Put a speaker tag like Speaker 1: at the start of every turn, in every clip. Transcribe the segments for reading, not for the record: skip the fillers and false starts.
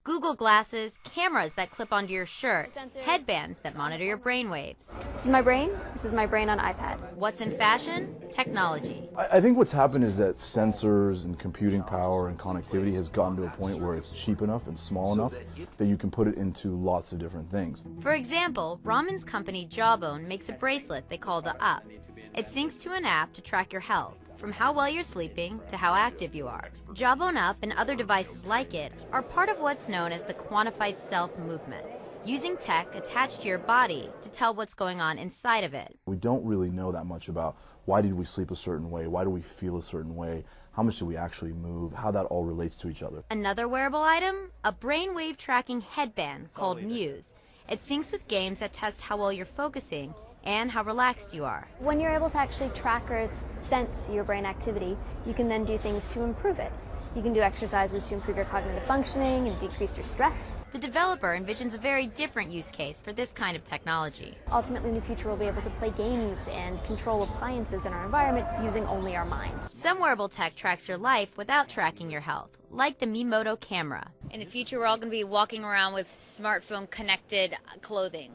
Speaker 1: Google glasses, cameras that clip onto your shirt, headbands that monitor your brain waves.
Speaker 2: This is my brain. This is my brain on iPad.
Speaker 1: What's in fashion? Technology.
Speaker 3: I think what's happened is that sensors and computing power and connectivity has gotten to a point where it's cheap enough and small enough that you can put it into lots of different things.
Speaker 1: For example, Raman's company Jawbone makes a bracelet they call the Up. It syncs to an app to track your health, from how well you're sleeping to how active you are. Jawbone Up and other devices like it are part of what's known as the quantified self movement, using tech attached to your body to tell what's going on inside of it.
Speaker 3: We don't really know that much about why did we sleep a certain way, why do we feel a certain way, how much do we actually move, how that all relates to each other.
Speaker 1: Another wearable item? A brainwave tracking headband called Muse. It syncs with games that test how well you're focusing and how relaxed you are.
Speaker 2: When you're able to actually track or sense your brain activity, you can then do things to improve it. You can do exercises to improve your cognitive functioning and decrease your stress.
Speaker 1: The developer envisions a very different use case for this kind of technology.
Speaker 2: Ultimately, in the future, we'll be able to play games and control appliances in our environment using only our mind.
Speaker 1: Some wearable tech tracks your life without tracking your health, like the Mimoto camera. In the future, we're all going to be walking around with smartphone-connected clothing.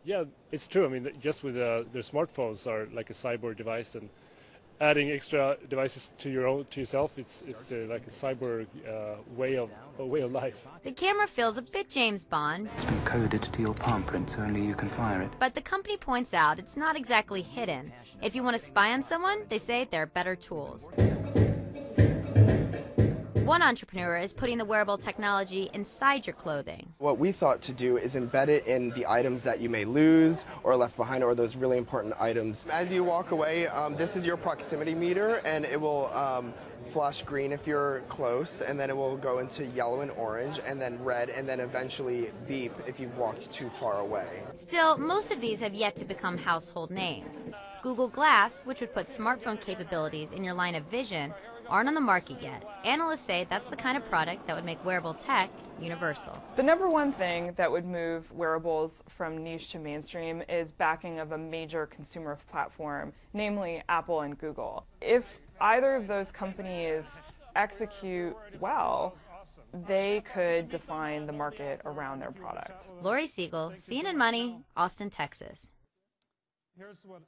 Speaker 4: Yeah, it's true. I mean, just with their smartphones are like a cyborg device, and adding extra devices to yourself, it's like a cyborg way of life.
Speaker 1: The camera feels a bit James Bond.
Speaker 5: It's been coded to your palm print, so only you can fire it.
Speaker 1: But the company points out it's not exactly hidden. If you want to spy on someone, they say there are better tools. One entrepreneur is putting the wearable technology inside your clothing.
Speaker 6: What we thought to do is embed it in the items that you may lose or left behind, or those really important items. As you walk away, this is your proximity meter, and it will flash green if you're close, and then it will go into yellow and orange, and then red, and then eventually beep if you've walked too far away.
Speaker 1: Still, most of these have yet to become household names. Google Glass, which would put smartphone capabilities in your line of vision, aren't on the market yet. Analysts say that's the kind of product that would make wearable tech universal.
Speaker 7: The number one thing that would move wearables from niche to mainstream is backing of a major consumer platform, namely Apple and Google. If either of those companies execute well, they could define the market around their product.
Speaker 1: Lori Siegel, CNN Money, Austin, Texas.
Speaker 4: Here's what